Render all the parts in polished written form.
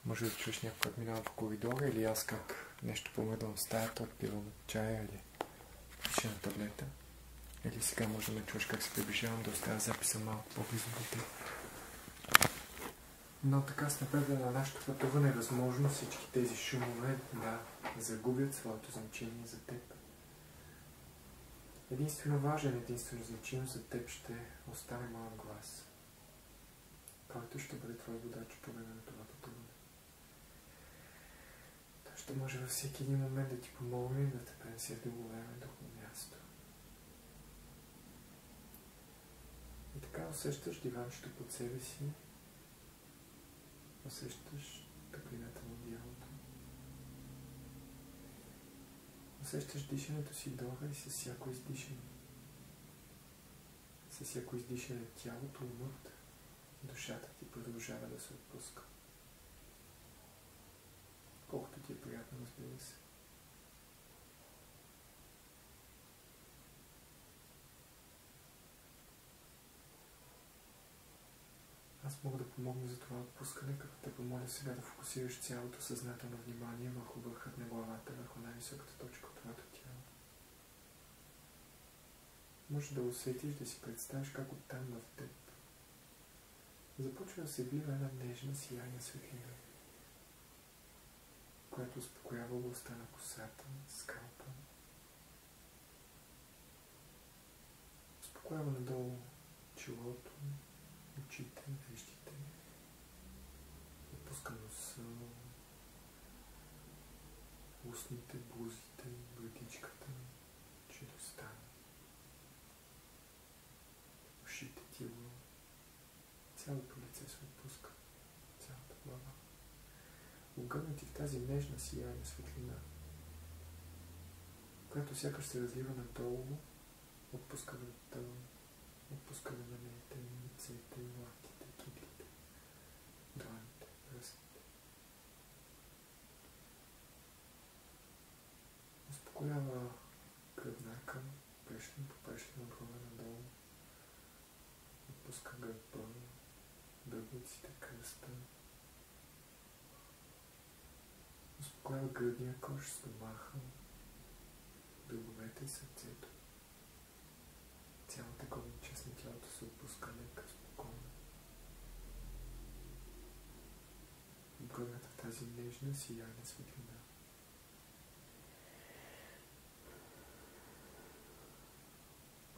Може да чуеш някой как минава по коридора или аз как нещо помръдвам в стаята, отпивам чая или пиша на таблета. Или сега може да ме чуеш как се приближавам да оставя записа малко по-близо до теб. Но така с напредване на нашето пътуване е възможно всички тези шумове да загубят своето значение за теб. Единствено важен, единствено значим за теб ще остане моят глас, който ще бъде твой водач по време на това пътуване. Той ще може във всеки един момент да ти помогне да те пренесе в друго време, в друго място. И така усещаш диванчето под себе си, усещаш топлината на одеялото. Усещаш дишането си долу и с всяко издишане. С всяко издишане тялото, умът, душата ти продължава да се отпуска. Колкото ти е приятно, разбира се. Аз мога да помогна за това отпускане, като те помоля сега да фокусираш цялото съзнателно внимание върху върхът на главата, върху най-високата точка от твоето тяло. Може да усетиш, да си представиш как оттам в теб започва да се влива една нежна сияйна светлина, която успокоява областта на косата, скалпа. Успокоява надолу челото, очите, веждите. Отпуска носа, устните, бузите, градичката, челюстта, ушите, тяло. Цялото лице се отпуска, цялата глава. Огънати в тази нежна сияйна светлина, която сякаш се разлива надолу, отпуска врата, отпуска раменете, лицете, лактите, киглите, дланите, пръстите. Успокоява гръбнака, прешен по прешен, отгоре надолу. Отпуска гърба, дъбниците, кръста. Успокоява гръдния кош, стомаха, дълбовете и сърцето. Цялата горна част на тялото се отпуска лека, спокойно. Обгърната в тази нежна, сияйна светлина.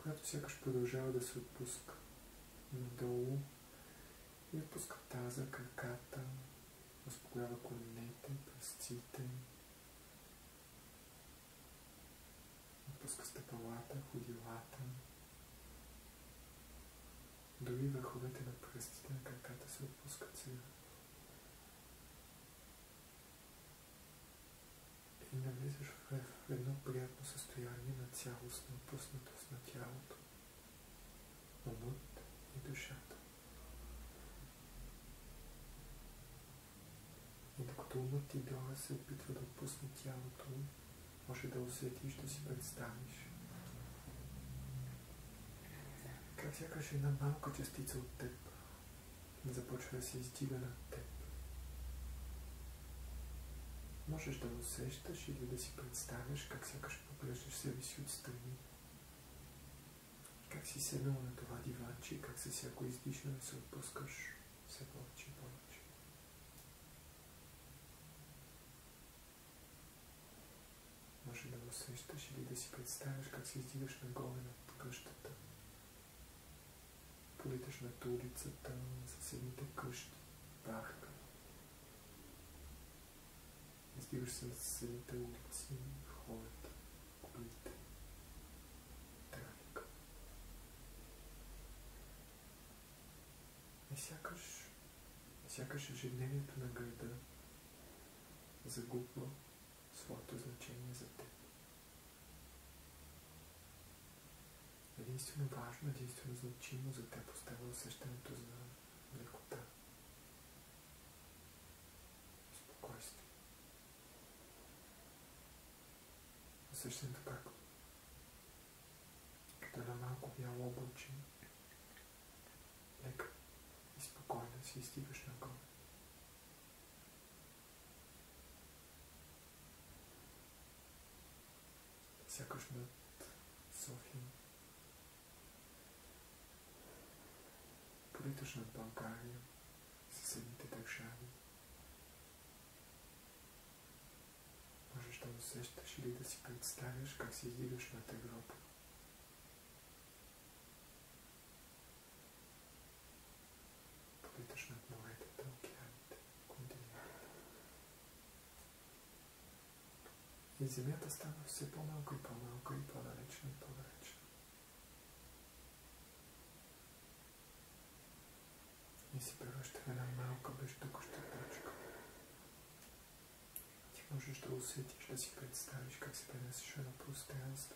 Която сякаш продължава да се отпуска надолу и отпуска таза, краката, успокоява коленете, пръстците, отпуска стъпалата, ходилата, дори върховете на пръстите на краката се отпускат сега. И навлизаш в едно приятно състояние на цялостна отпуснатост на тялото, умът и душата. И докато умът ти долу се опитва да отпусне тялото, може да усетиш, да си представиш как сякаш една малка частица от теб започва да се издига над теб. Можеш да усещаш или да си представяш как сякаш поглеждаш себе си отстрани. Как си седнал на това диванче и как със всяко издишане се отпускаш все повече и повече. Може да усещаш или да си представяш как се издигаш нагоре над къщата. Политаш над улицата, съседните къщи, парка. Издигаш се над съседните улици, хората, колите, трафика. И сякаш ежедневието на града загубва своето значение за теб. Единствено важно, единствено значимо за теб остава усещането за лекота, спокойствие. Усещането като едно малко бяло облаче, лека и спокойно си изстигаш нагоре. Сякаш над София. Политаш над България, съседните държави. Можеш да усещаш или да си представяш как се издигаш над Европа. Политаш над моретата, океаните, континентите. И земята става все по-малко и по-малко и по-далечна и по-далечна. И се превръща в една малка безтукаща точка. Ти можеш да усетиш, да си представиш как се пренесеш едно пространство.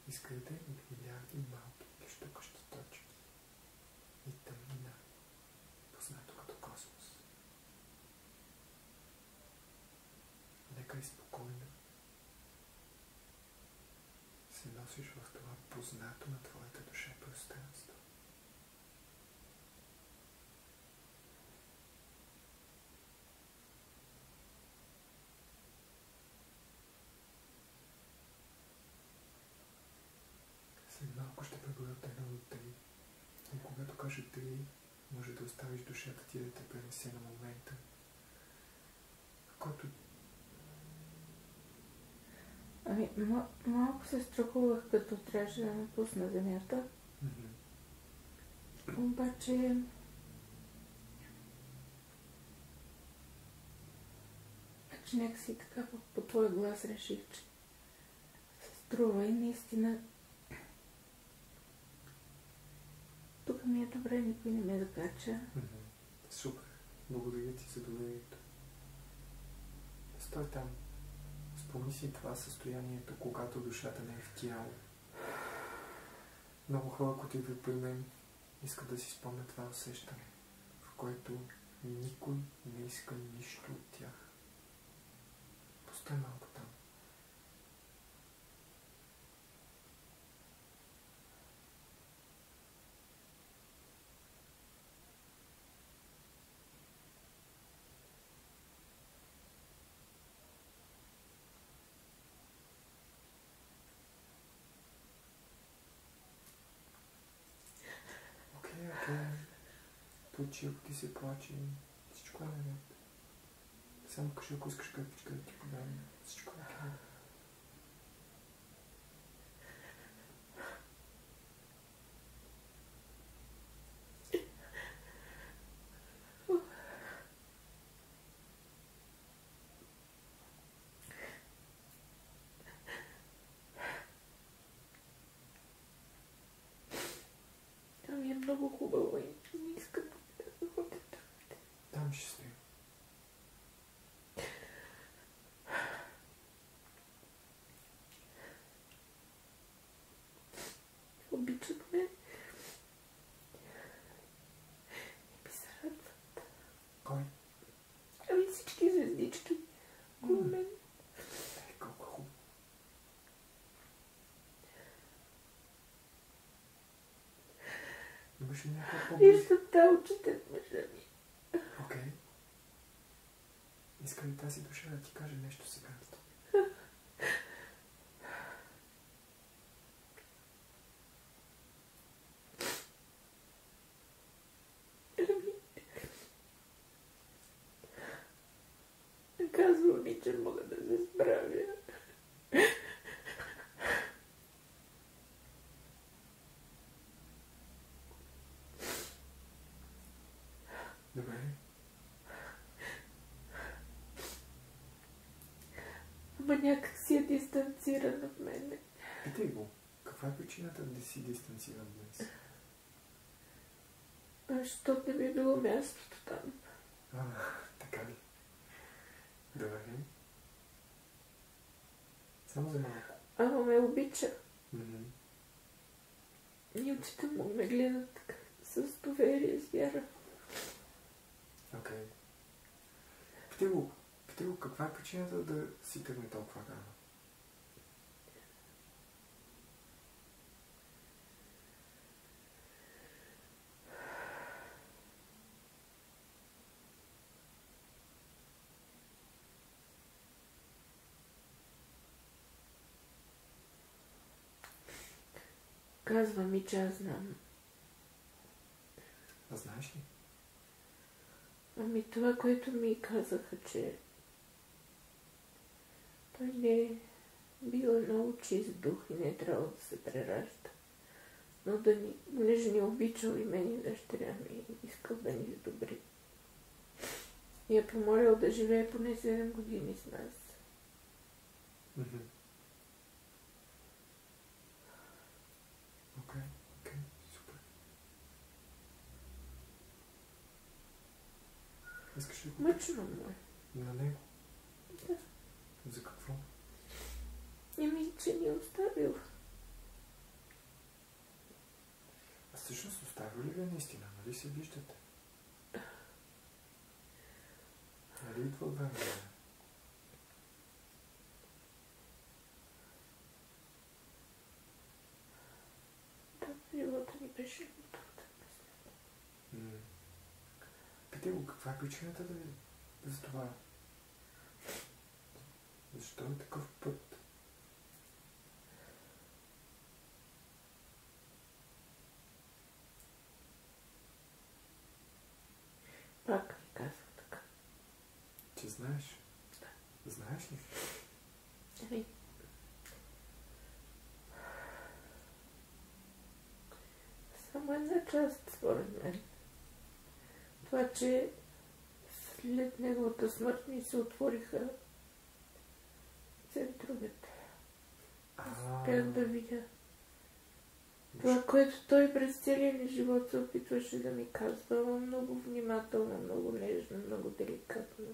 Изградени милиарди малки безтукащи точки. И тъмнина, познато като космос. Лека и спокойно се носиш в това познато на твоята душа пространство. След малко ще преброя от 1 до 3. И когато кажа 3, може да оставиш душата ти да те пренесе на момента, в който... Ами, малко се страхувах, като трябваше да напусна земята. Обаче... някакси така по твой глас реших, че се струва и наистина тук ми е добре, никой не ме закача. Супер. Благодаря ти за доверието. Стой там. Спомни си това състоянието, когато душата не е в тяло. Много хора, които идват при мен, искат да си спомнят това усещане, в което никой не иска нищо от тях. Постой малко там. Окей. Плачи, ако ти се плаче, всичко е наред. Само кажи, ако искаш кърпичка да ти подам. Всичко е окей. Там е много хубаво и не искам да ходя там. Там ще стоим. Обичат ме и ми се радват. Кой? Ами всички звездички около мен. Колко хубаво. Имаш ли някаква по-близо? Виждам талчите в мъжа ми. Окей. Иска ли тази душа да ти каже нещо сега? Казвам ми, че мога да се справя. Добре. Ама някак си е дистанциран от мене. Питай го. Каква е причината да си дистанциран днес? Защото не ми е било мястото там. Така ли? Добре. Само за малко. Ама ме обича. Mm-hmm. И очите му ме гледат така, с доверие, с вяра. Окей. Питай го, каква е причината да си тръгне толкова рано? казвам и че аз знам. А знаеш ли? Ами това, което ми казаха, че той не е бил много чист дух и не е трябвало да се преражда. Но да ни, понеже ни обичал и мен и дъщеря ми, искал да ни добри. И е помолил да живее поне 7 години с нас. Окей, супер. Искаш ли го? Мъчно му е. На него? Да. За какво? Еми, че ни е оставил. А всъщност оставил ли ви наистина? Нали се виждате? Нали идва от време? Да, живота ни беше готов. Питай го, каква е причината за това? Защо е такъв път? Пак ми казва така. Че знаеш? Да. Знаеш ли? Еми, само една част, според мен. Това, че след неговата смърт ми се отвориха центровете. Успях да видя това, което той през целия ми живот се опитваше да ми казва, много внимателно, много нежно, много деликатно.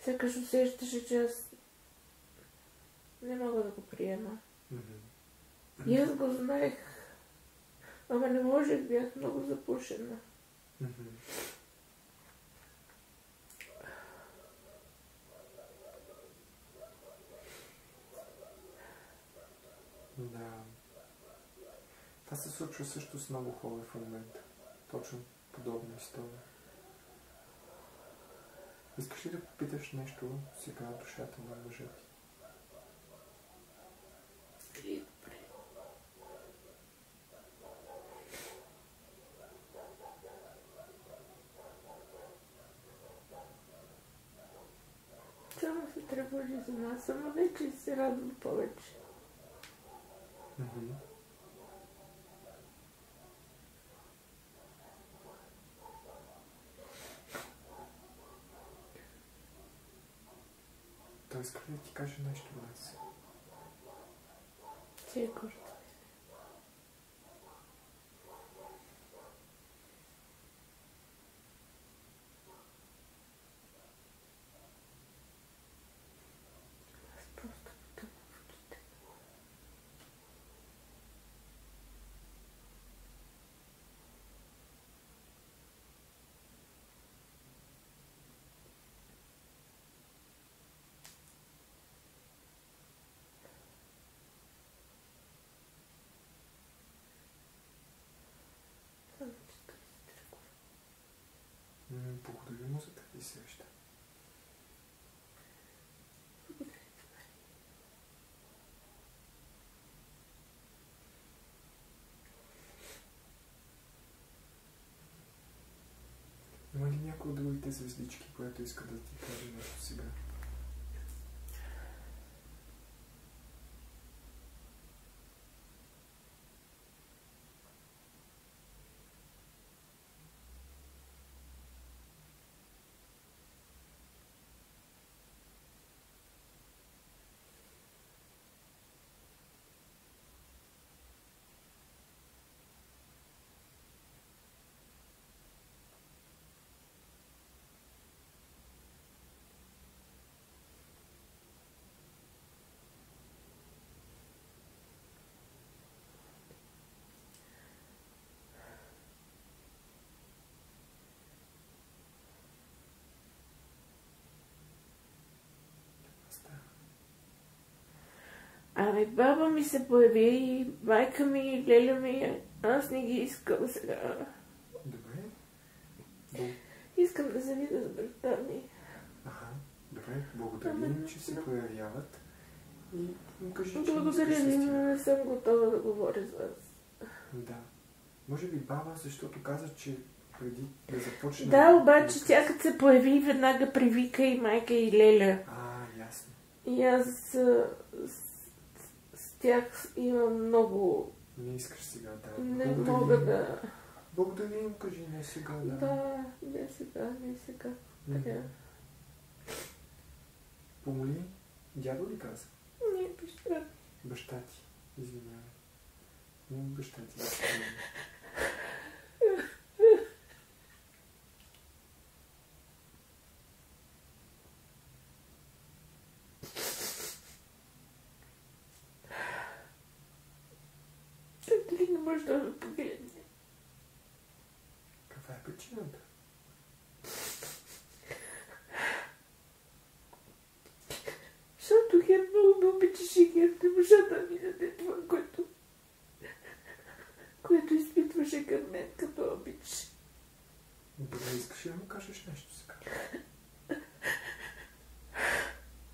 Сякаш усещаше, че аз не мога да го приема. И аз го знаех, ама не може, бях много запушена. Да. Това се случва също с много хора в момента. Точно подобна история. Искаш ли да попиташ нещо сега от душата на мъжа ти? Добре. Само се тревожи за нас, ама вече се радва повече. Той иска ли да ти каже нещо днес? Сигурно. Аз просто потъвам в очите. Само че той се тръгва. Благодаря му за тази среща. Благодаря. Има ли някои от другите звездички, което иска да ти каже нещо сега? Ами баба ми се появи и майка ми и леля ми. Аз не ги искам сега. Добре. Искам да се видя с брата ми. Добре. Благодаря им, че се появяват. И им кажи, че благодаря ви, но не съм готова да говоря с вас. Да. Може би баба, защото каза, че преди да започне... Да, обаче тя като се появи, веднага привика и майка и леля. Ясно. И аз с тях имам много... Не искаш сега, да. Не мога да... Благодаря им, кажи, не сега, да. Да, не сега. Така. Помоли, дядо ли каза? Не, баща. Баща ти, извинявай. Не, баща ти. Дали не може да ме погледне? Каква е причината? Защото Хер много ме обичаше и Хер не можа да ми даде това, което изпитваше към мен, като обич. Добре, искаш ли да му кажеш нещо сега?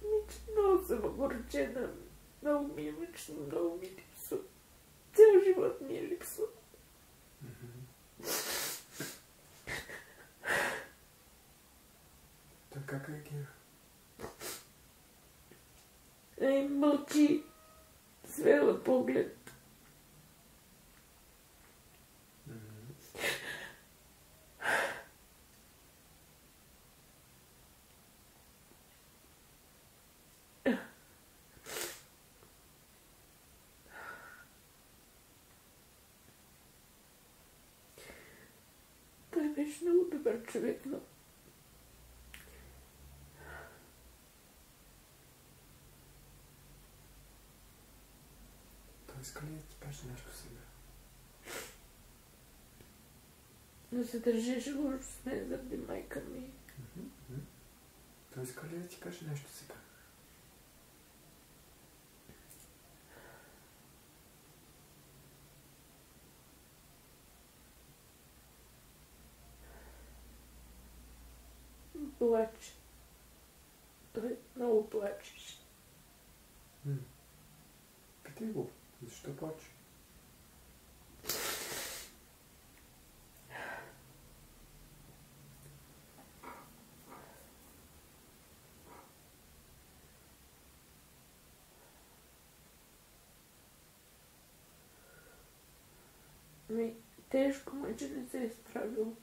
Мич, много съм огорчена. Много ми е мъчно, много ми липсва. Цял живот ми е липсва. Той как реагира? Мълчи. Свела поглед. Той беше много добър човек, но... Той иска ли да ти каже нещо сега? Но се държеше лошо с мен заради майка ми. Той иска ли да ти каже нещо сега? Плаче. Той много плачеше. Питай го. Защо плаче? Тежко му, че не се е справил.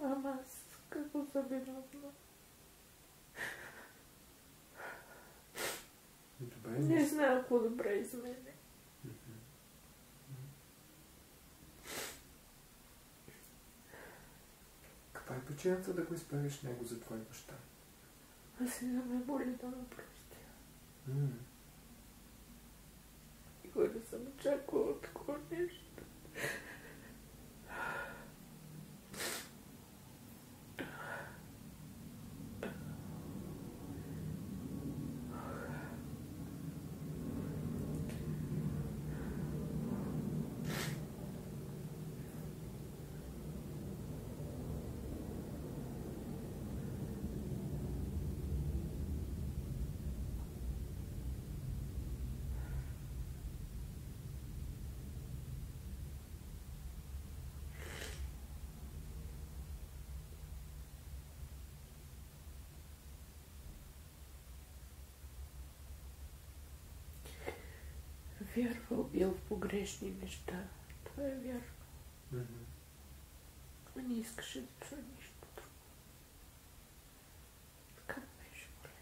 Ама аз какво съм виновна? Добре. Не знам какво да прави с мене. Каква е причината да го изправиш него за твой баща? Аз не ме моля да му простя. Никога не съм очаквала такова нещо. Бил в погрешни неща. Това е вярно. А не искаше да чуе нищо друго. Така беше полезно.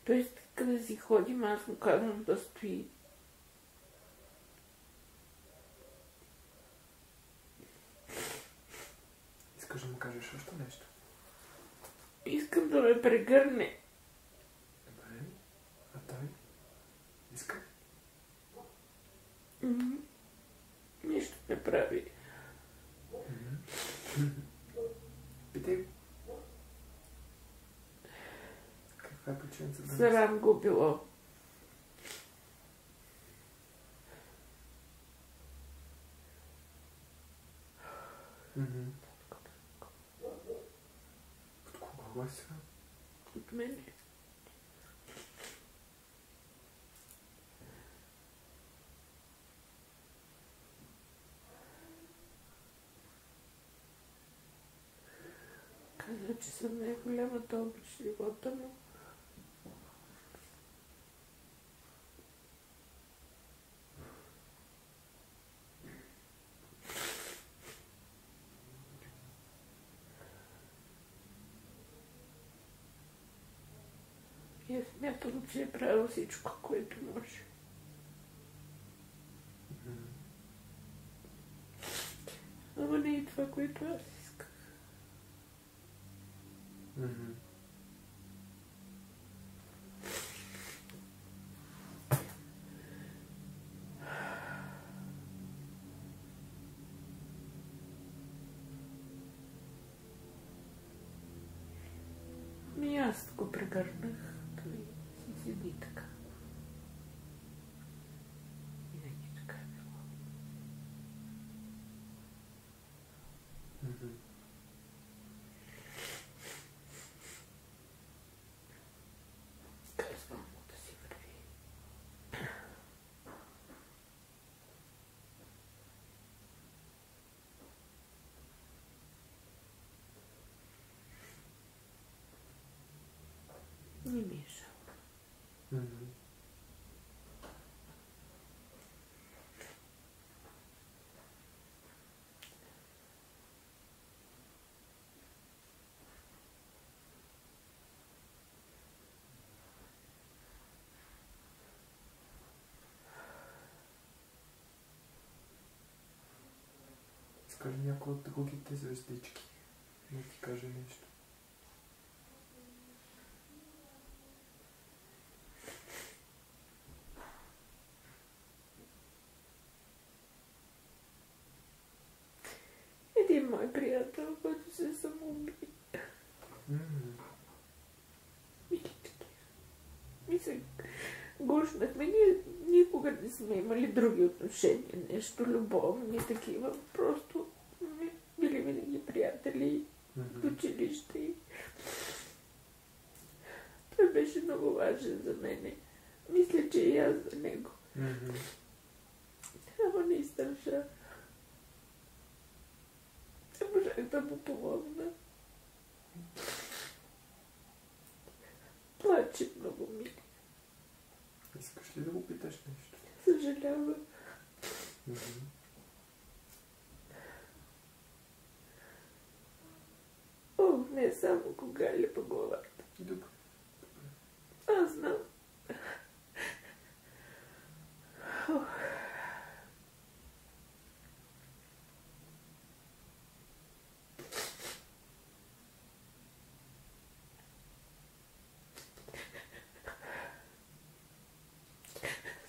Той иска да си ходим, аз му казвам да стои. Искаш да му кажеш още нещо? Искам да ме прегърне. Добре. А той? Иска? Нищо не прави. Питай. член за Срам го било. От кого е срам? От мене. Каза, че съм най-голямата обич в живота му. И аз смятам, че е правил всичко, което може. Ама не и това, което аз исках. И аз го прегърнах. Той си седи така. Винаги така е било. Казвам му да си върви. Не ми е жал. Скажи някой от другите звездички. Да ти каже нещо. Един мой приятел, който се самоуби. Мили такива. И се гушнахме. Ние никога не сме имали други отношения, нещо любовни, такива. Просто били винаги приятели в училище. Той беше много важен за мене. Мисля, че и аз за него. Ама не издържа. Не можах да му помогна. Плаче много, Мили. Искаш ли да го питаш нещо? Съжалявам. О, не само кога ли по главата. Добре. Аз знам.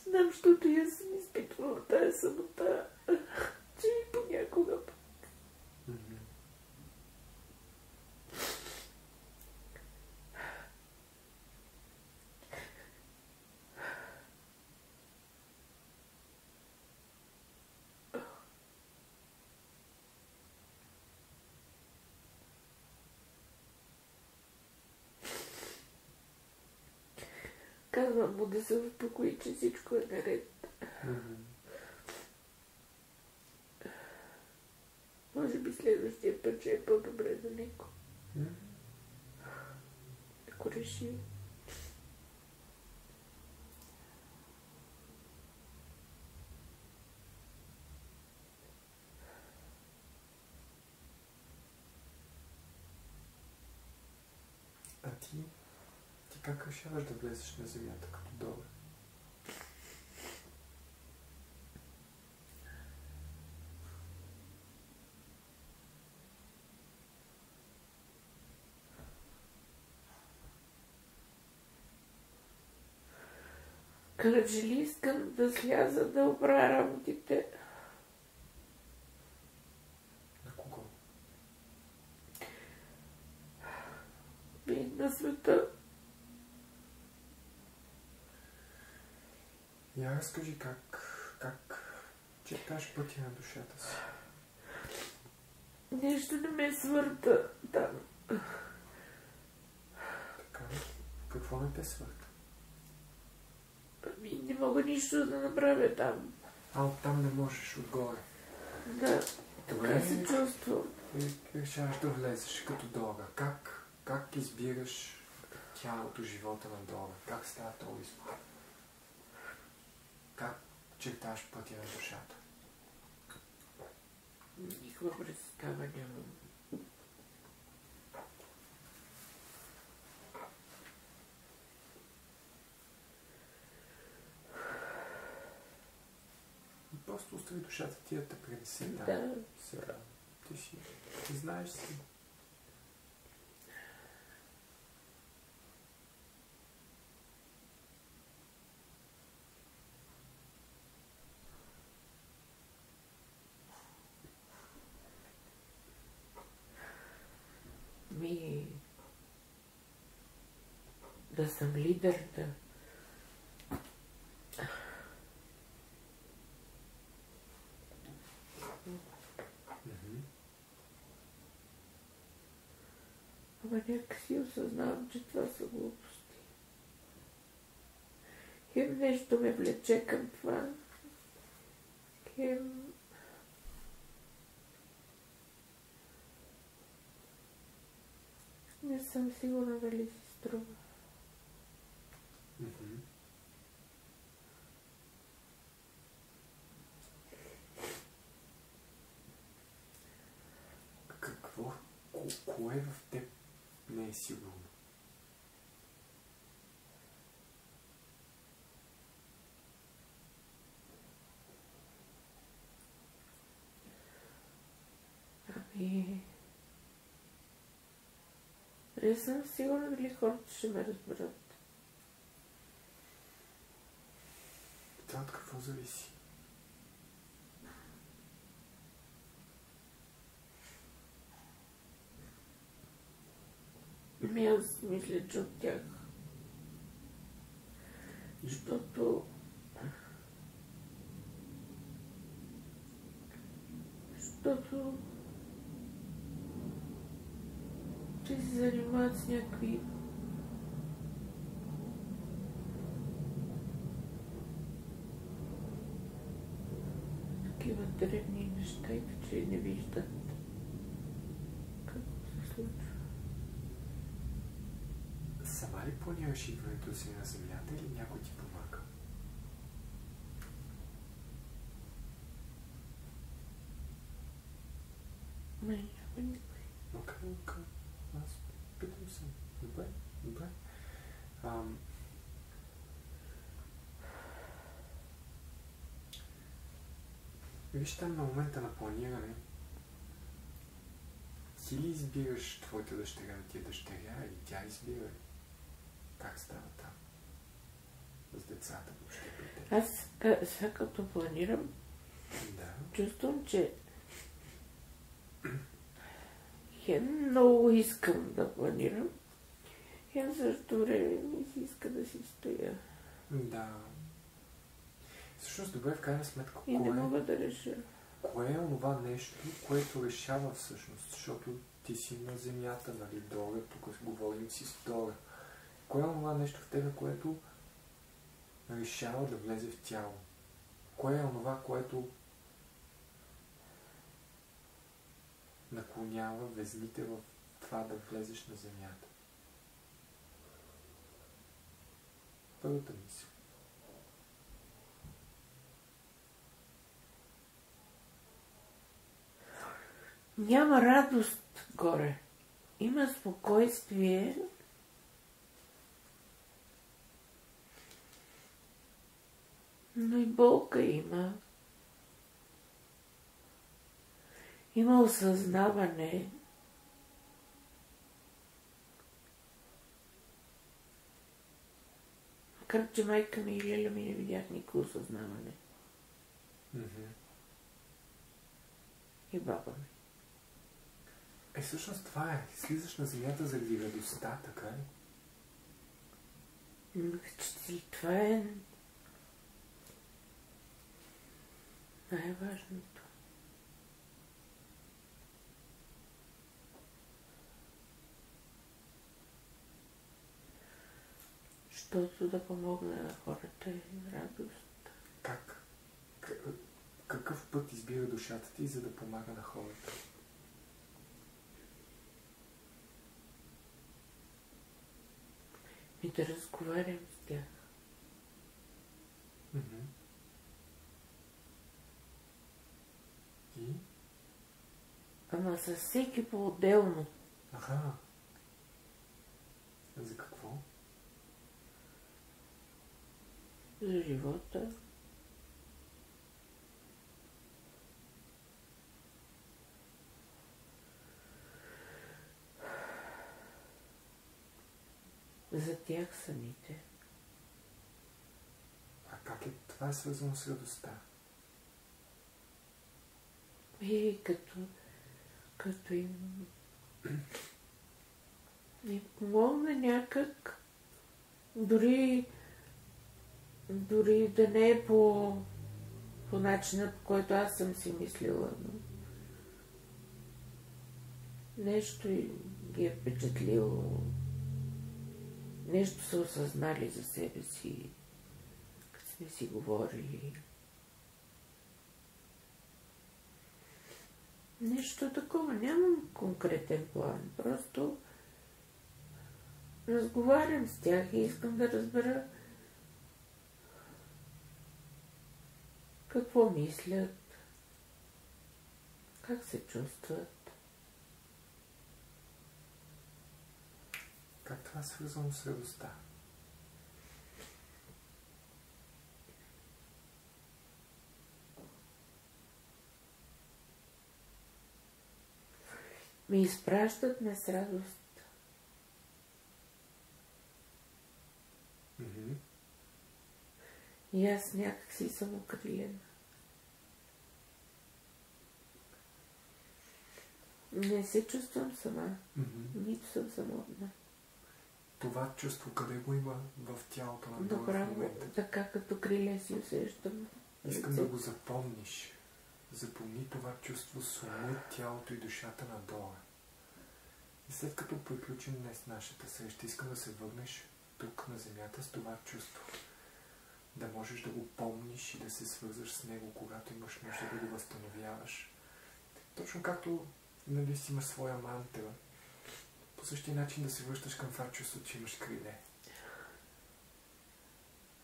Знам, защото и аз съм изпитвала тази самота, че и понякога пък. Казвам му да се успокои, че всичко е наред. Може би следващия път ще е по-добре за него. Ако реши. А ти как решаваш да влезеш на земята като долу? Като ли искам да сляза да оправя работите. На кого? И на света. Я разкажи как черташ пътя на душата си. Нещо не ме свърта там. Така, какво не те свърта? Ами не мога нищо да направя там. А оттам не можеш, отгоре. Да, така се чувствам. И решаваш да влезеш като Дора. Как избираш тялото, живота на Дора? Как става този избор? Как черташ пътя на душата? Никаква представа нямам. Просто остави душата ти да те пренесе там. Да. Сега. Ти знаеш си. Да съм лидер, да. Ама някакси осъзнавам, че това са глупости. Хем нещо ме влече към това. Хем... Не съм сигурна дали си струва. Какво? Кое в теб не е сигурно? Не съм сигурна дали хората ще ме разберат. Това от какво зависи? Аз мисля, че от тях. Защото те се занимават с някакви такива древни неща, и че не виждат какво се случва. Сама ли планираш идването си на Земята или някой ти помага? Няма никой. Окей. Аз питам се. Добре. Виж там на момента на планиране, ти ли избираш твоята дъщеря да ти е дъщеря или тя избира? Как става там? С децата въобще при теб? Аз сега като планирам, чувствам, че хем много искам да планирам, хем също време ми си иска да си стоя. Да. Всъщност добре, в крайна сметка, и не мога да реша. Кое е онова нещо, което решава всъщност? Защото ти си на Земята, нали, Дора, тук говорим си с Дора. Кое е онова нещо в тебе, което решава да влезе в тяло? Кое е онова, което наклонява везните в това да влезеш на Земята? Първата мисъл. Няма радост горе. Има спокойствие. Но и болка има. Има осъзнаване. Макар че майка ми и Леля ми не видях никакво осъзнаване. И баба ми. Всъщност това е. Слизаш на Земята заради радостта, така ли? Това е Това е важното. Защото да помогна на хората е радост. Как? Какъв път избира душата ти, за да помага на хората? И да разговарям с тях. И? Ама със всеки по-отделно. Аха. За какво? За живота. За тях самите. А как е това е свързано с радостта? И като им помогна някак, дори да не е по начина, по който аз съм си мислила, но нещо ги е впечатлило, нещо са осъзнали за себе си, като сме си говорили. Нещо такова. Нямам конкретен план. Просто разговарям с тях и искам да разбера какво мислят, как се чувстват. Как това е свързано с радостта? Ме изпращат ме с радост. И аз някак си съм окрилена. Не се чувствам сама. Нито съм самотна. Това чувство къде го има в тялото на Дора в момента? Така като криле си усещам. Искам да го запомниш. Запомни това чувство с ума, тялото и душата на Дора. И след като приключим днес нашата среща, искам да се върнеш тук на земята с това чувство. Да можеш да го помниш и да се свързаш с него, когато имаш нужда да го възстановяваш. Точно както нали си имаш своя мантра, по същия начин да се връщаш към това чувство, че имаш криле.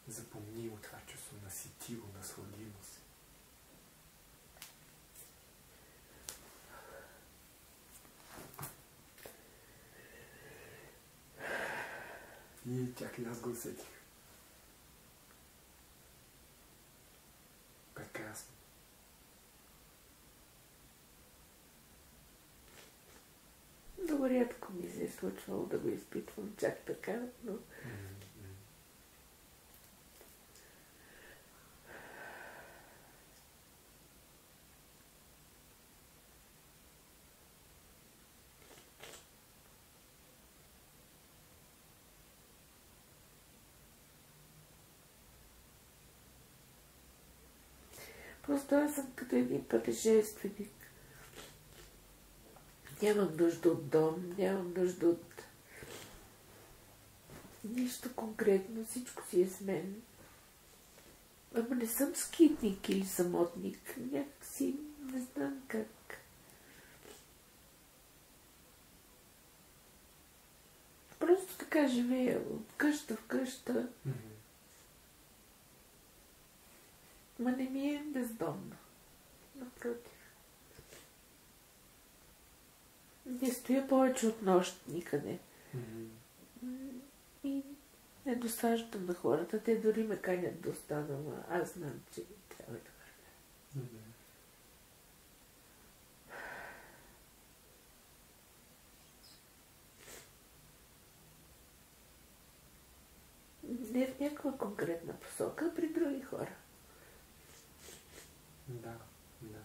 Запомни го това чувство, насити го, наслади му се. И чакай, аз го усетих. Прекрасно. Много рядко ми се е случвало да го изпитвам чак така, но... Просто аз съм като един пътешественик. Нямам нужда от дом, нямам нужда от нищо конкретно, всичко си е с мен. Ама не съм скитник или самотник, някакси не знам как. Просто така живея от къща в къща. Ма не ми е бездомно. Напротив. Не стоя повече от нощ никъде. И не досаждам на хората. Те дори ме канят да оставам, а аз знам, че трябва да вървя. Не в някаква конкретна посока, при други хора. Да, да.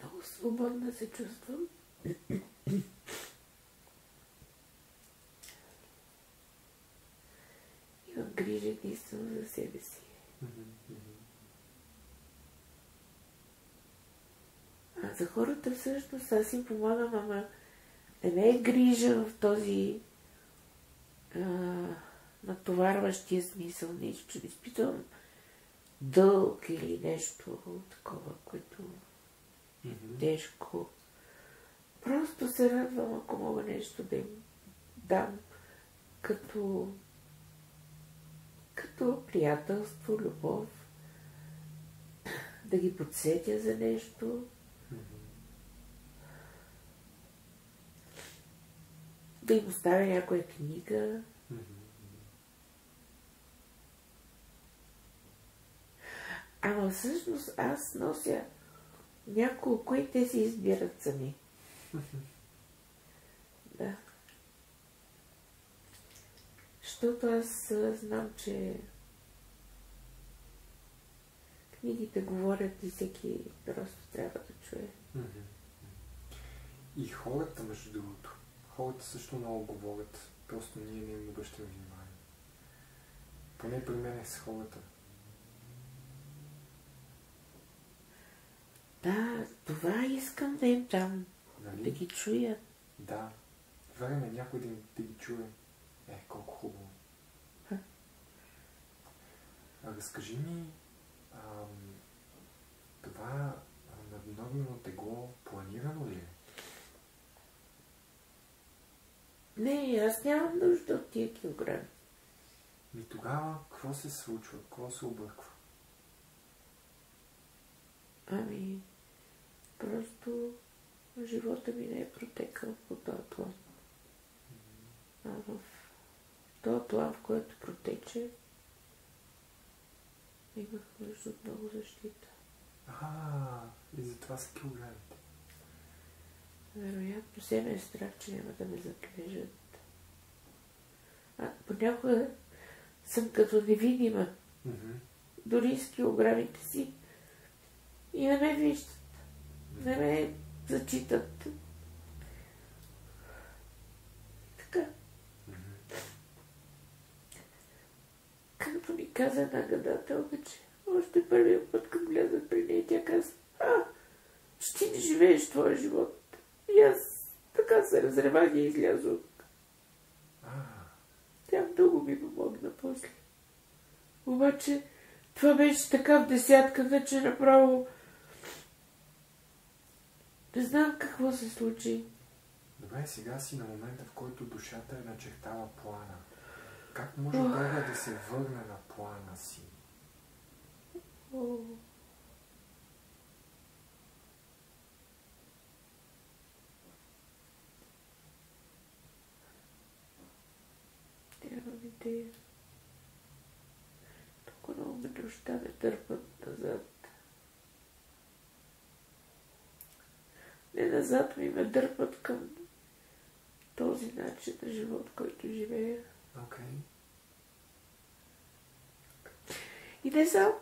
Много свободна се чувствам. Имам грижа единствено за себе си. А за хората всъщност аз им помагам, ама не ме е грижа в този натоварващия смисъл, нещо, че изпитвам дълг или нещо такова, което е тежко. Просто се радвам, ако мога нещо да им дам като приятелство, любов, да ги подсетя за нещо, да им оставя някоя книга. Ама всъщност аз нося няколко и те си избират сами. Да. Защото аз знам, че книгите говорят и всеки просто трябва да чуе. И хората, между другото. Хората също много говорят. Просто ние не им обръщаме внимание. Поне при мен е с хората. Да, това искам да им дам. Нали? Да ги чуят. Да. Време някой да ги чуе. Колко хубаво. Разкажи ми, това наднормено тегло планирано ли е? Не, аз нямам нужда от тия килограми. И тогава, какво се случва? Какво се обърква? Ами, просто живота ми не е протекал по този план. А в този план, в който протече, имах нужда от много защита. И затова са килограмите. Вероятно се ме е страх, че няма да ме заклежат. Понякога съм като невидима. Дори с килограмите си. И не ме виждат. Не ме зачитат. Така. Както ми каза една гадателка, че още първият път, като влязах при нея, тя каза: че ти не живееш твоя живот. И аз така се разревах и излязох. Тя много ми помогна после. Обаче това беше така в десятката, че направо не знам какво се случи. Добре, сега си на момента, в който душата е начертала плана. Как може Бога да се върне на плана си? Нямам идея. Толкова много ме неща ме търпат назад. Не назад ми дърпат към този начин на живот, който живея. И не само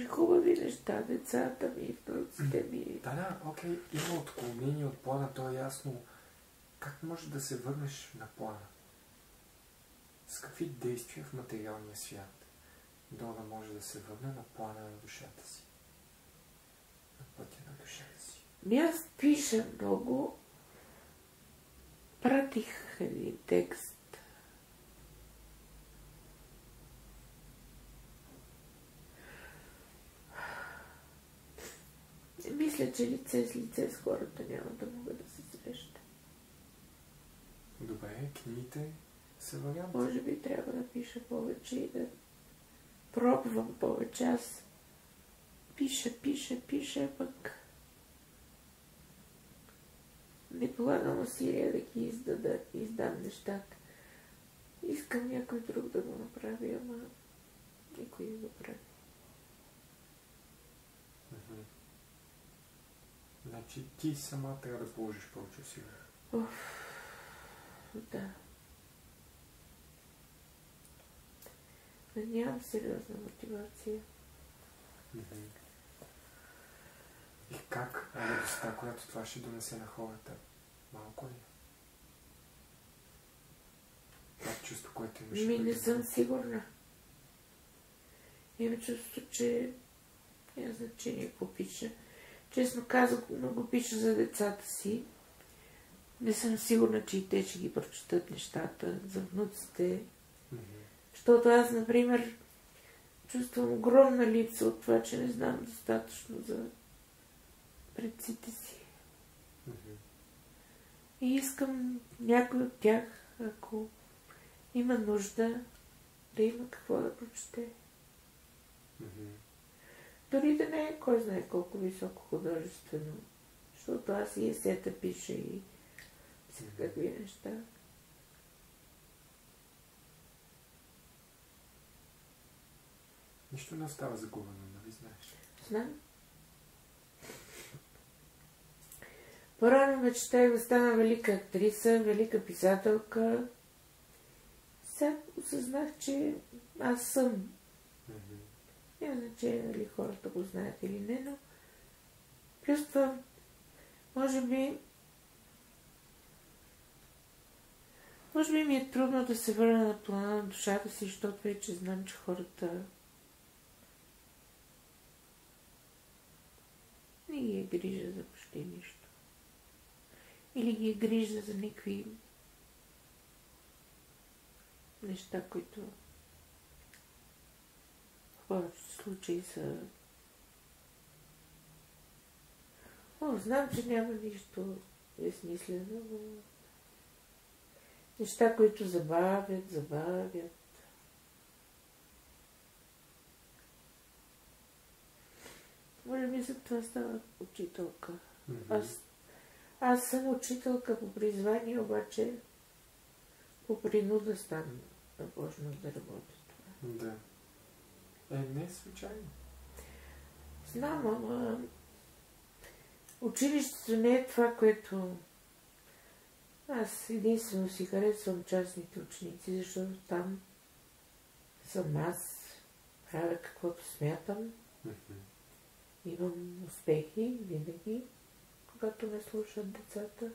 хубави неща, децата ми, внуците ми. Има отклонение от плана, то е ясно. Как може да се върнеш на плана? С какви действия в материалния свят Дора може да се върне на плана на душата си? На пътя на душата си. Аз пиша много. Пратих един текст. Мисля, че лице с лице с хората няма да мога да се среща. Добре, книгите са вариант. Може би трябва да пиша повече и да пробвам повече. Аз пиша, пък не полагам усилия да ги издам нещата. Искам някой друг да го направи, ама никой не го прави. Значи ти сама трябва да положиш повече усилия. Да. Нямам сериозна мотивация. И как радостта, която това ще донесе на хората? Малко ли? Това чувство, което имаш? Не съм сигурна. Имам чувство, че няма значение какво пиша. Честно казах, много пиша за децата си. Не съм сигурна, че и те ще ги прочитат нещата за внуците. Защото аз, например, чувствам огромна липса от това, че не знам достатъчно за предците си. И искам някой от тях, ако има нужда, да има какво да прочете. Дори да не е кой знае колко високо художествено. Защото аз и есета пиша и всякакви неща. Нищо не остава загубено, нали знаеш? Знам. По-рано мечтах да стана велика актриса, велика писателка. Сега осъзнах, че аз съм. Няма значение дали хората го знаят или не, но плюс това, може би ми е трудно да се върна на плана на душата си, защото вече знам, че хората не ги е грижа за почти нищо. Или ги е грижа за някакви неща, които в повечето случаи са... знам, че няма нищо безсмислено, но неща, които забавят. Може би за това става учителка. Аз съм учителка по призвание, обаче по принуда ставам започнах да работя това. Да. Не е случайно. Знам, ама училището не е това, което... Аз единствено си харесвам частните ученици, защото там съм аз, правя каквото смятам. Имам успехи винаги, когато ме слушат децата.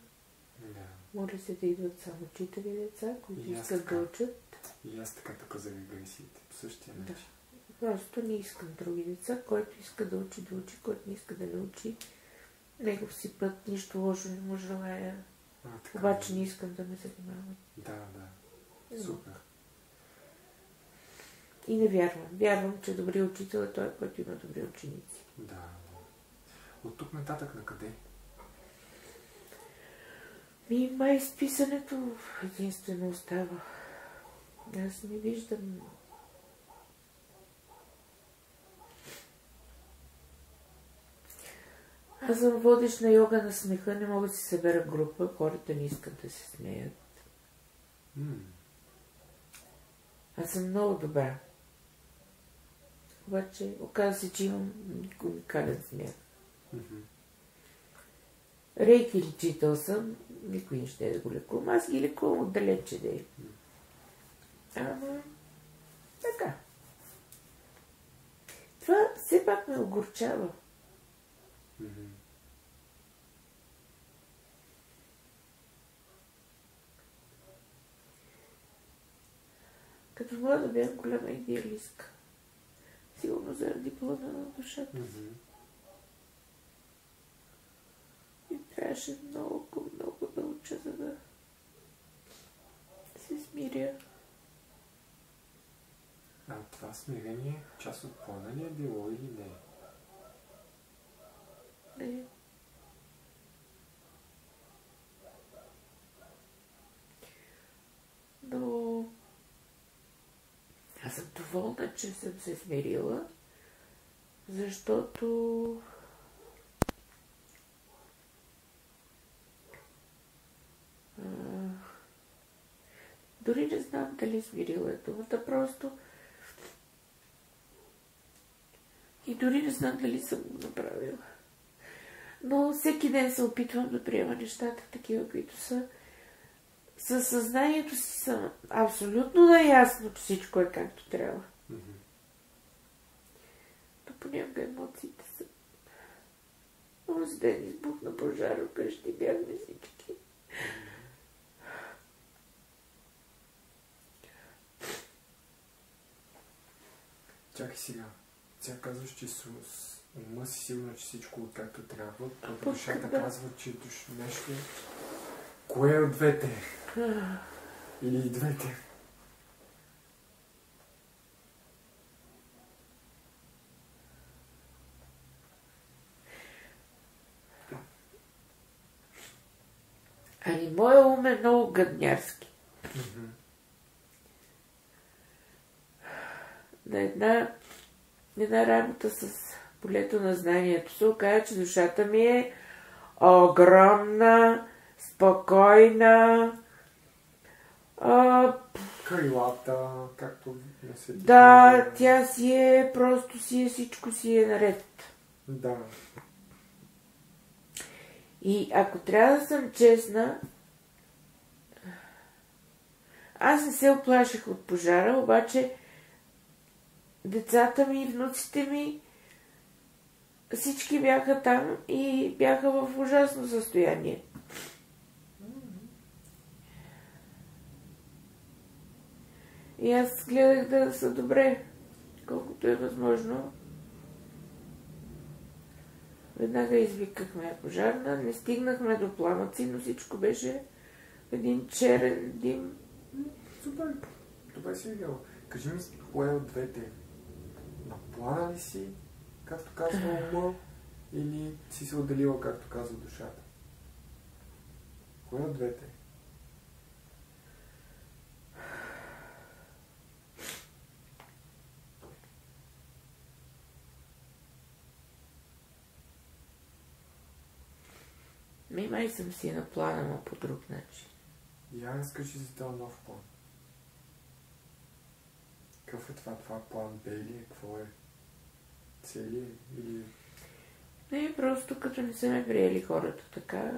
Моля се да идват само учители деца, които искат да учат. И аз така тук за регресиите, по същия начин. Просто не искам други деца, който иска да учи, който не иска да не учи. Негов си път, нищо лошо не му желая. Обаче не искам да ме занимават. Да. Супер. И не вярвам. Вярвам, че добрият учител е той, който има добри ученици. Да. От тук нататък на къде? Май изписането единствено остава. Аз не виждам... Аз съм водещ на йога на смеха, не мога да си събера група, хората не искат да се смеят. Аз съм много добра. Обаче, оказва се, че имам уникален смех. Рейки лечител съм, никой не ще да го лекувам. Аз ги лекувам отдалече да е. Ама, така. Това все пак ме огорчава. Като млада бях голяма идеалистка. Сигурно заради плана на душата. И трябваше много да уча, за да се смиря. Това смирение част от плана ли е било или не? Не. Но аз съм доволна, че съм се смирила, защото дори не знам дали смирила е думата, просто и дори не знам дали съм го направила. Но всеки ден се опитвам да приема нещата такива, които са. Със съзнанието си съм абсолютно наясно, че всичко е както трябва. Но понякога емоциите са... Онзи ден избухна пожар, вкъщи бяхме всички. Чакай сега. Тя казваш, че с ума си сигурно, че всичко е както трябва. А душата казва, че нещо... Кое е от двете? Или и двете? Ами, моя ум е много гаднярски. На една работа с полето на знанието се оказа, че душата ми е огромна, спокойна. Крилата, както не се... Да, тя си е, просто си е, всичко си е наред. Да. И ако трябва да съм честна, аз не се оплаших от пожара, обаче децата ми и внуците ми всички бяха там и бяха в ужасно състояние. И аз гледах да са добре, колкото е възможно. Веднага извикахме пожарна, не стигнахме до пламъци, но всичко беше един черен дим. Супер, добре си видяла. Кажи ми, кое от двете? На плана ли си, както казва ума, или си се отделила, както казва душата? Кое от двете? Май съм си на плана, но по друг начин. И аз кажи за този нов план. Какъв е това? Това план Б ли е? Какво е? Цели или... Не, просто като не са ме приели хората така,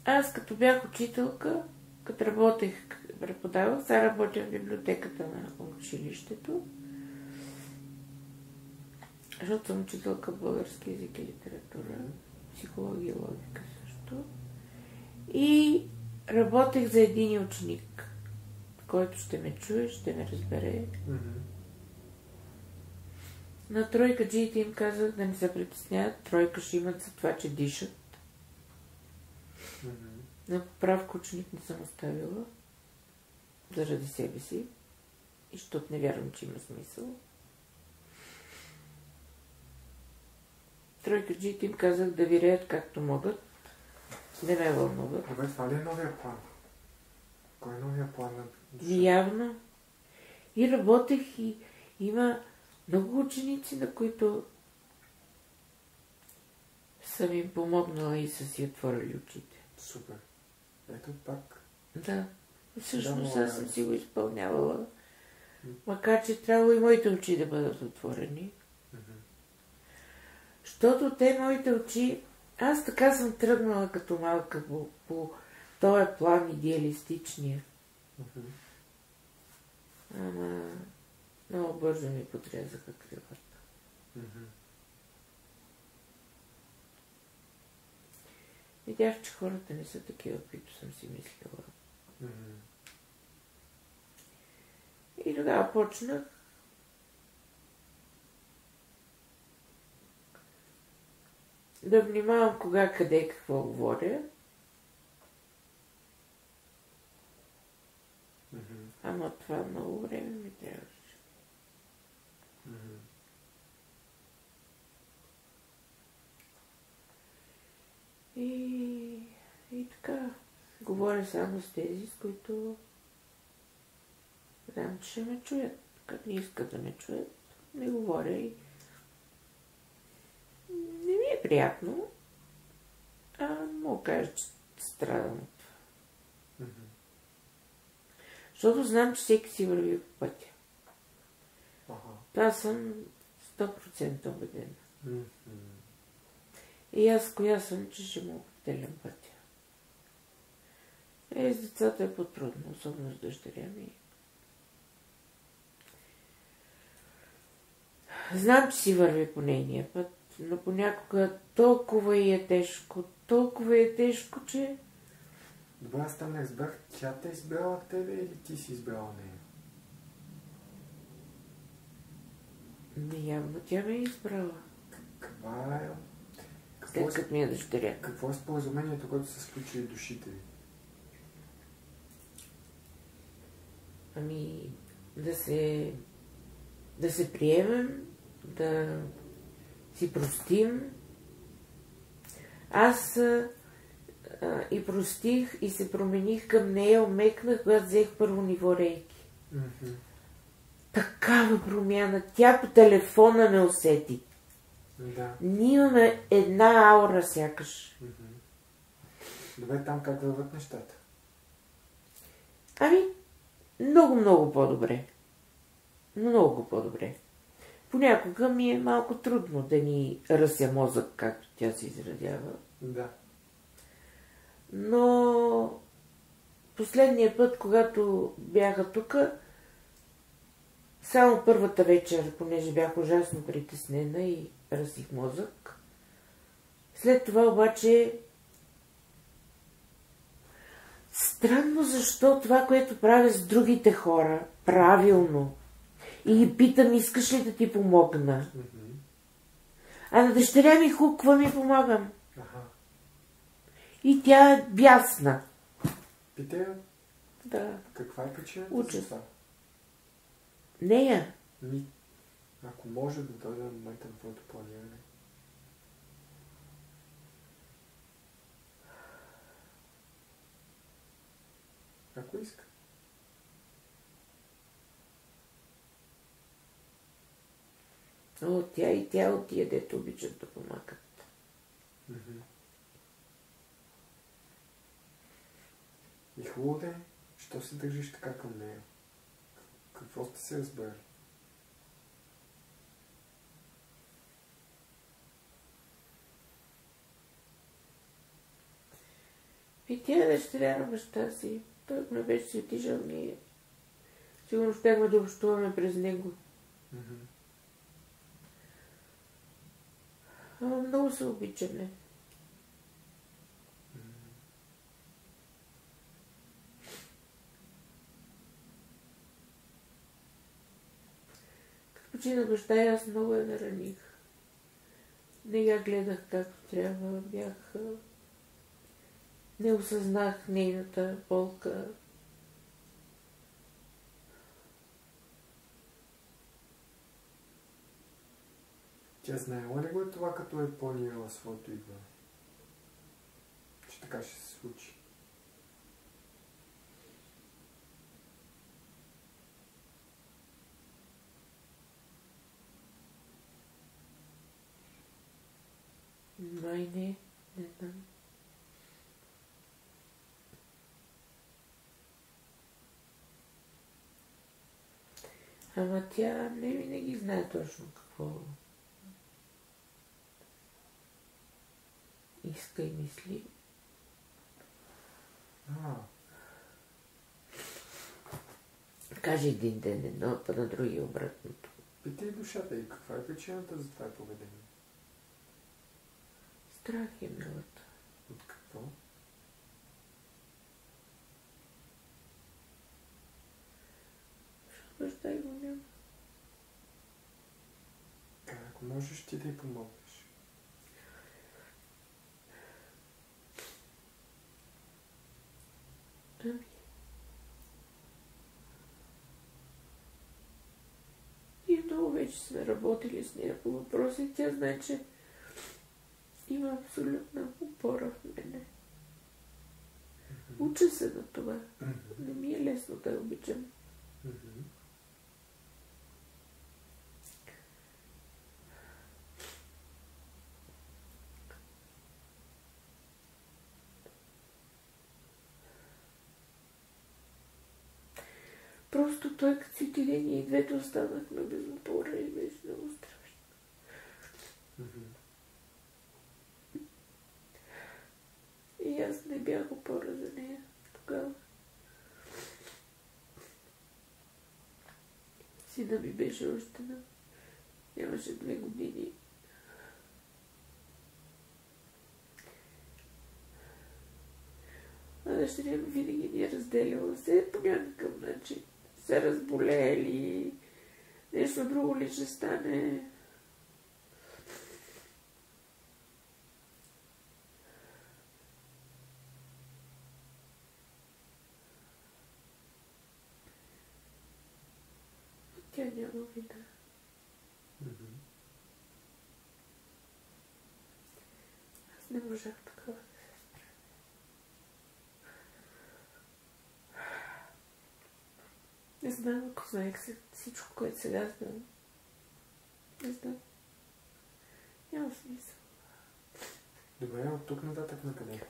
Аз като бях учителка, като работех, преподавах, сега работя в библиотеката на училището, защото съм учителка български език и литература, психология и логика също. И работех за един ученик, който ще ме чуе, ще ме разбере. На тройкаджиите им казах да не се притесняват, тройка ще имат за това, че дишат. На поправка ученик не съм оставила заради себе си и защото не вярвам, че има смисъл. Тройкаджиите им казах да виреят както могат, не ме вълнуват. Добре, това ли е новия план? Кой е новия план на душата? Явно. И работех и има много ученици, на които съм им помогнала и са си отворили очите. Супер. Ето пак. Да. Всъщност аз съм си го изпълнявала. Макар че трябвало и моите очи да бъдат отворени. Защото те, моите очи... Аз така съм тръгнала като малка по този план идеалистичния. Ама много бързо ми подрязаха крилата. Видях, че хората не са такива, които съм си мислила. И тогава почнах да внимавам кога, къде, какво говоря. Ама това много време ми трябваше. И така, говоря само с тези, с които знам, че ще ме чуят. Като не искат да ме чуят, не говоря и не ми е приятно, мога кажа, че страдам от това. Защото знам, че всеки си върви по пътя. Това съм 100% убедена. И аз коя съм, че ще му определям пътя. С децата е по-трудно, особено с дъщеря ми. Знам, че си върви по нейния път, но понякога толкова е тежко, че Добре, аз там не разбрах, тя те избрала тебе или ти си избрала нея? Явно тя ме е избрала. Каква е? След като ми е дъщеря. Какво е споразумението, което са сключили душите ви? Ами, да се приемем, да си простим. Аз и простих и се промених към нея, омекнах, когато взех първо ниво рейки. Такава промяна. Тя по телефона ме усети. Да. Ние имаме една аура сякаш. Добре, там как върват нещата? Ами, много по-добре. Много по-добре. Понякога ми е малко трудно да ни ръся мозък, както тя се изразява. Да. Но последния път, когато бяха тук, само първата вечер, понеже бях ужасно притеснена и ръсих мозък. След това обаче странно защо това, което правя с другите хора, правилно. И ги питам, искаш ли да ти помогна? А на дъщеря ми хуква ми помагам. И тя е бясна. Питай, да. Каква е причината за това? Нея. Ако може да дойде на момента на твоето планиране. Ако иска. О, тя от тия, дето обичат да помагат. И хубаво да е, що се държиш така към нея? Какво сте се разбрали? И тя е дъщеря на баща си. Той ме беше си отишъл, ние сигурно щяхме да общуваме през него. Много се обичаме. Като почина баща, аз много я нараних. Не я гледах както трябва. Не осъзнах нейната болка. Тя знаела ли го е това, като е планирала своето идване? Че така ще се случи? Май не знам. Ама тя не винаги знае точно какво иска и мисли. Каже един ден едно, а на другия обратното. Питай душата и каква е причината за това поведение? Страх е, милата. От какво? Баща и го няма. Ако можеш ти да й помогнеш. Ами. Ние много вече сме работили с нея по въпроси. Тя знае, че има абсолютна опора в мене. Уча се на това. Не ми е лесно да я обичам. Просто той като си отиде, ние и двете останахме без опора и беше много страшно. И аз не бях опора за нея тогава. Сина ми беше още нямаше 2 години. дъщеря ми винаги ни е разделила се по някакъв начин. Се разболели, нещо друго ли ще стане. Тя няма вина. Аз не можах такова да се справя. Не знам, ако знаех всичко, което сега знам. Не знам. Няма смисъл. Добре, от тук нататък на къде?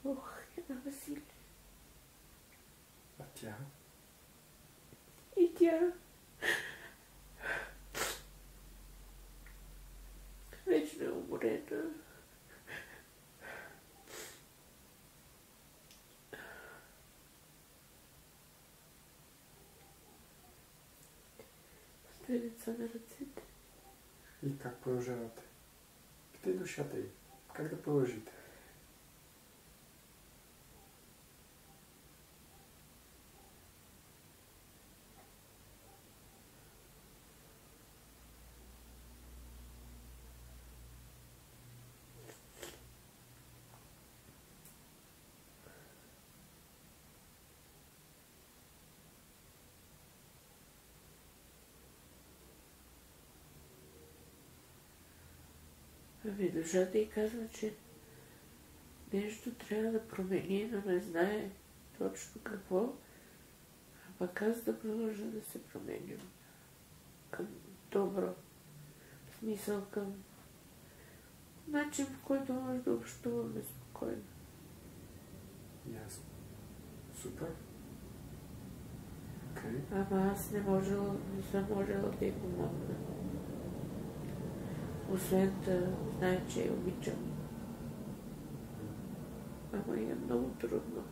Ох, една Василия. А тя? И тя вече е уморена. С две деца на ръцете. И как продължавате? Питай душата й. Как да продължите? Ами душата й казва, че нещо трябва да промени, но не знае точно какво. А пък аз да продължа да се променям към добро. В смисъл към начин, в който може да общуваме спокойно. Ясно. Супер. Okay. Ама аз не съм можела да й помогна. Освен да знае, че я обичам. Ама е много трудно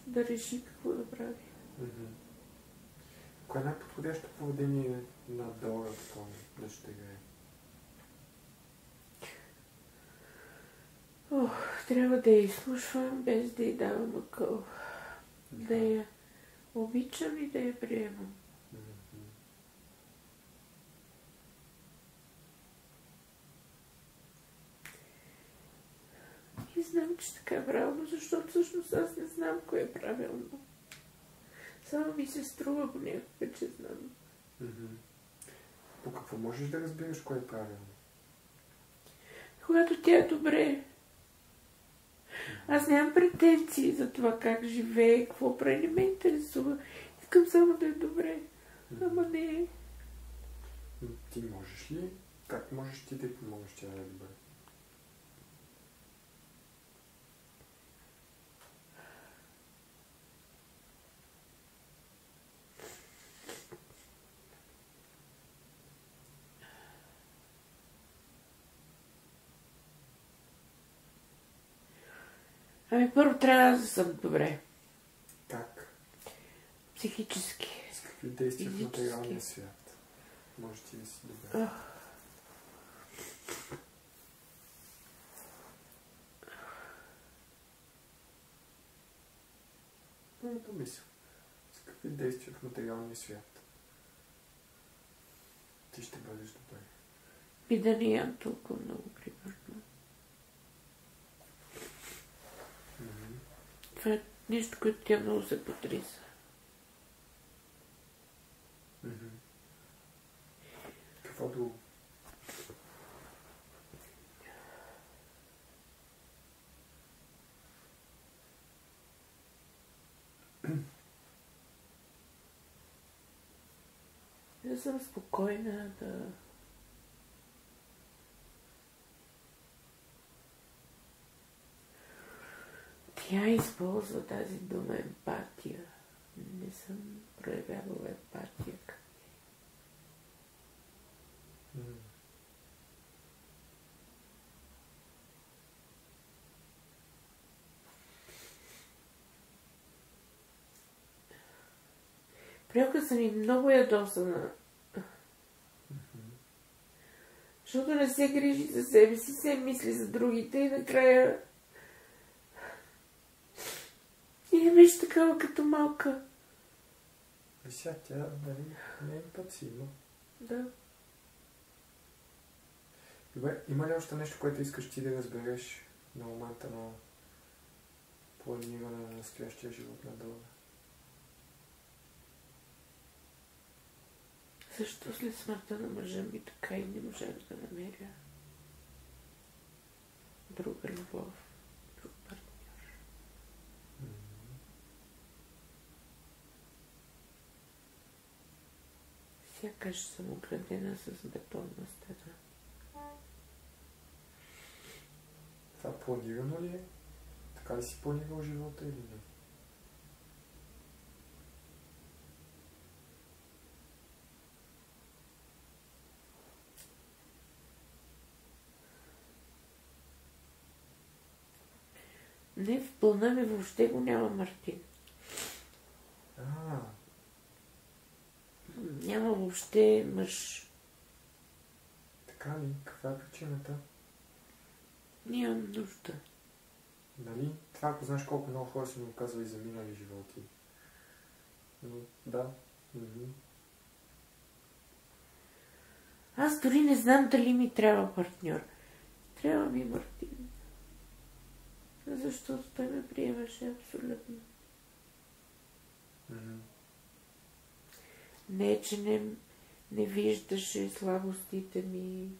да реши какво да прави. Кое е най-подходящо поведение на Дора в това дъщеря? Трябва да я изслушвам, без да й давам акъл. Да я обичам и да я приемам. И знам, че така е правилно, защото всъщност аз не знам кое е правилно. Само ми се струва понякога, че знам. По какво можеш да разбираш кое е правилно? Когато тя е добре. Аз нямам претенции за това как живее, какво прави, не ме интересува. Искам само да е добре. Ама не. Ти можеш ли? Как можеш ти да й помогнеш тя да е добре? Ами първо трябва да съм добре. Как? Психически. С какви действия в материалния свят? Може ти да си добре. Много помисля. С какви действия в материалния свят ти ще бъдеш добре? И да не ям толкова много, примерно. Това е нещо, което тя много се потриса. Какво друго? Да съм спокойна, да... Тя използва тази дума емпатия. Не съм проявявала емпатия към нея. Понякога съм и много ядосана. Защото не се грижи за себе си, се мисли за другите и накрая и не беше такава като малка. Вися, тя, нали, не е пацима. Да. Добре, има ли още нещо, което искаш ти да разбереш на момента на планиране на настоящия живот на Дора? Защо след смъртта на мъжа ми така и не можах да намеря друга любов, друг партньор? Сякаш съм оградена с бетонна стена. Това планирано ли е? Така ли си планирал живота или не? Не, в плана ми въобще го няма Мартин. Няма въобще мъж. Така ли? Каква е причината? Нямам нужда. Нали? Това ако знаеш колко много хора си ми оказвали за минали животи. Но, да. Аз дори не знам дали ми трябва партньор. Трябва ми Мартин. Защото той ме приемаше абсолютно. Не, че не виждаше слабостите ми.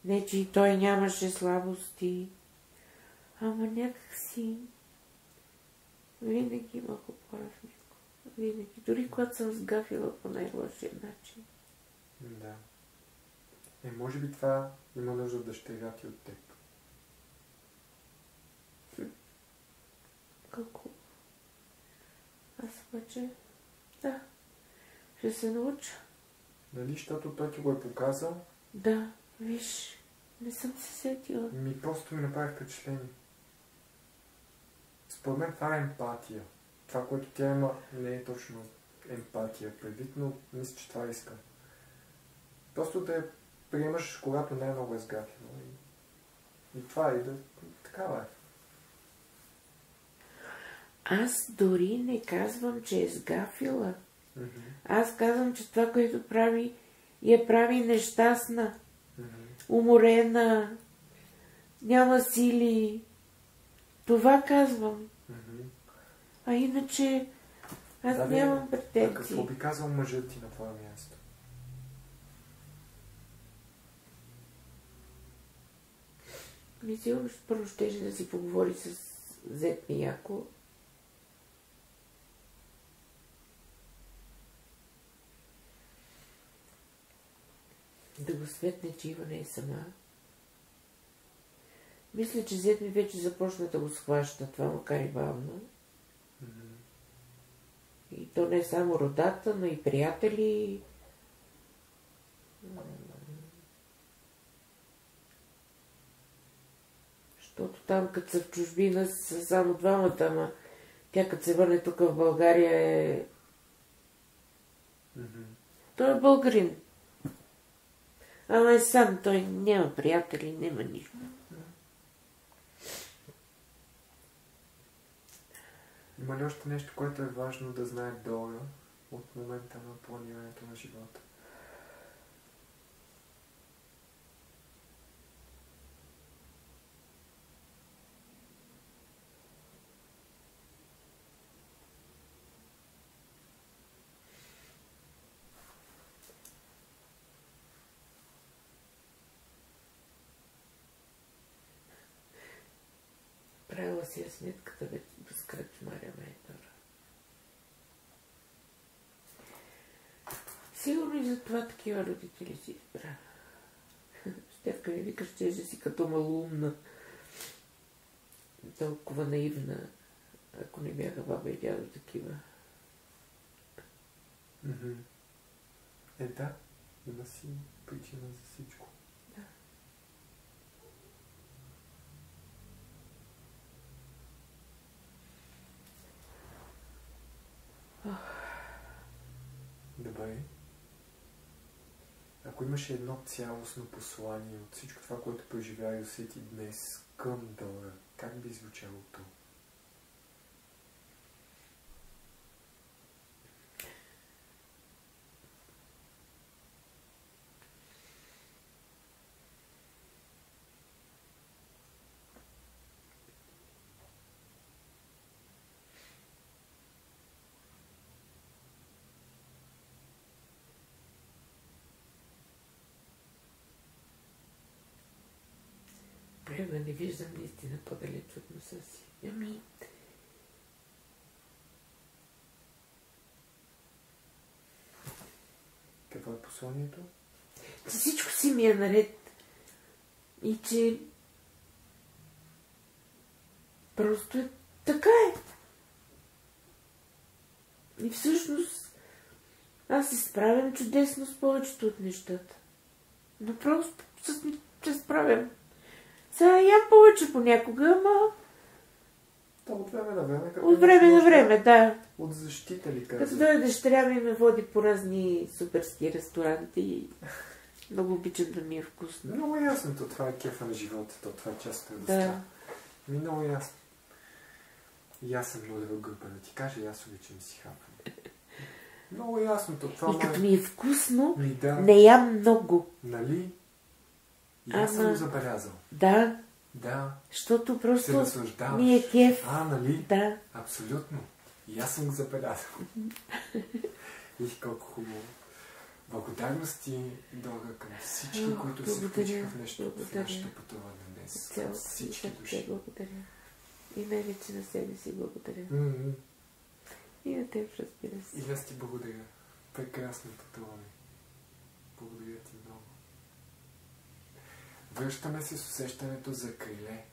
Не, че и той нямаше слабости. Ама някак си винаги имах опора в него. Винаги. Дори когато съм сгафила по най-лошия начин. Да. Може би това има нужда да дъщеря ти от теб. Колко? Аз обаче... Да. Ще се науча. Нали, защото той ти го е показал? Да. Виж, не съм се сетила. Просто ми направи впечатление. Според мен това е емпатия. Това, което тя има, не е точно емпатия предвид, но мисля, че това иска. Просто да я приемаш, когато не е много изгатено. И това е, такава е. Аз дори не казвам, че е сгафила. Аз казвам, че това, което прави, я прави нещастна, уморена, няма сили. Това казвам. А иначе аз нямам претенции. Какво би казал мъжът ти на твое място? Сигурно първо щеше да си поговори с зет ми Яко. Да го светне, че Ива не е сама. Мисля, че зет ми вече започна да го схваща това, макар и бавно. И то не е само родата, но и приятели. Защото там, като са в чужбина, са само двамата, ама тя като се върне тук в България е... Той е българин. Ама е сам, той няма приятели, няма нищо. Има ли още нещо, което е важно да знае Дора от момента на планирането на живота? Правила си я сметката без кръчмаря Майтора. Сигурно и за това такива родители си избра. Стевка ми вика, ще си като малоумна. Толкова наивна, ако не бяха баба и дядо такива. Да, има си причина за всичко. Да. Добре. ако имаше едно цялостно послание от всичко това, което преживя и усети днес към Дора, как би звучало то? Према не виждам наистина по-далеч от носа си. Ами... Какво е посланието? Всичко си ми е наред. И че... Просто е така е. И всъщност аз се справям чудесно с повечето от нещата. Но просто се справям. Сега ям повече понякога, ама... Да, от време на време. От време на време, да. От защита ли казва? Като дойде дъщеря ми ме води по разни суперски ресторанти и много обичам да ми е вкусно. Много ясно, то това е кефа на живота, то това е част от радостта. Да. Много ясно. И аз съм много група да ти кажа, и аз обичам си хапвам. Много ясно, то това И като ми е вкусно, да. не ям много. Нали? И аз съм го забелязал. Да. Да. Защото просто се наслаждаваш. ми е кеф. Нали? Да. Абсолютно. И аз съм го забелязал. И колко хубаво. Благодарности, Дора, към всички, които се включиха в нашето пътуване днес. Към всички души. Благодаря. И най-вече на себе си благодаря. И на теб, разбира се. И аз ти благодаря. Прекрасно пътуване. Благодаря ти много. Връщаме се с усещането за криле.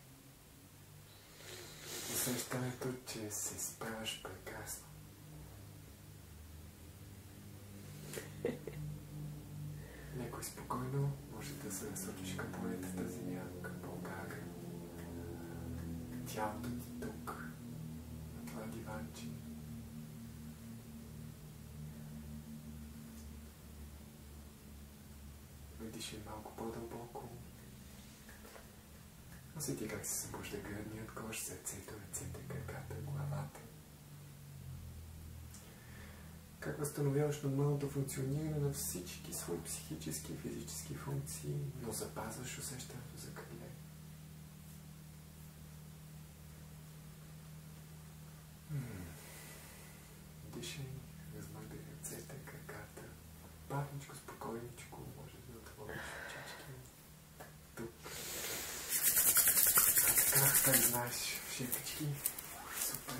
Усещането, че се справяш прекрасно. Леко и спокойно може да се насочиш към планетата Земя, към България. Тялото ти тук, на това диванче. Дишай малко по-дълбоко. Усети как се събужда гръдният кош, сърцето, ръцете, краката, главата. Как възстановяваш нормалното функциониране на всички свои психически и физически функции, но запазваш усещането за криле. Дишай, размърдай ръцете, краката. Бавничко, спокойничко, може да отвориш очички. Тук. А така, как знаеш, шепички. Супер.